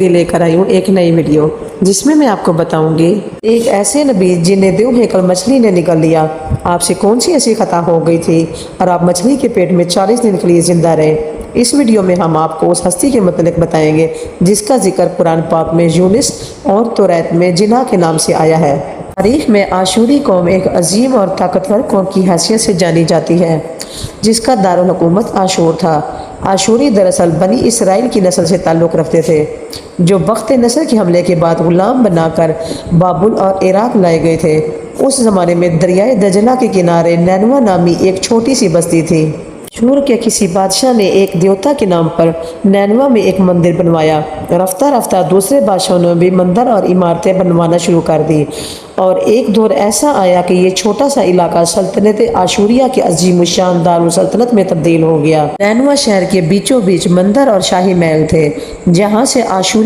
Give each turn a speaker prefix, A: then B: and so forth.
A: لے کر آئی ہوں ایک نئی ویڈیو جس میں آپ کو بتاؤں گی ایک ایسے نبی جنہیں دیو ہیکل مچھلی نے نگل لیا، آپ سے کون سی ایسی خطا ہو گئی تھی اور آپ مچھلی کے پیٹ میں 40 دن کے لیے زندہ رہے۔ اس ویڈیو میں ہم آپ کو اس ہستی کے متعلق بتائیں گے جس کا ذکر قرآن پاک میں یونس اور توریت میں جناح کے نام سے آیا ہے۔ تاریخ میں آشوری قوم ایک عظیم اور طاقتور قوم کی حیثیت سے جانی جاتی ہے جس کا دارالحکومت آشور تھا۔ آشوری دراصل بنی اسرائیل کی نسل سے تعلق رکھتے تھے جو بخت نصر کے حملے کے بعد غلام بنا کر بابل اور عراق لائے گئے تھے۔ اس زمانے میں دریائے دجلہ کے کنارے نینوا نامی ایک چھوٹی سی بستی تھی۔ آشور کے کسی بادشاہ نے ایک دیوتا کے نام پر نینوا میں ایک مندر بنوایا۔ رفتہ رفتہ دوسرے بادشاہوں نے بھی مندر اور عمارتیں بنوانا شروع کر دی اور ایک دور ایسا آیا کہ یہ چھوٹا سا علاقہ سلطنت آشوریہ کے عظیم الشان دارالسلطنت میں تبدیل ہو گیا۔ نینوا شہر کے بیچوں بیچ مندر اور شاہی محل تھے جہاں سے آشوری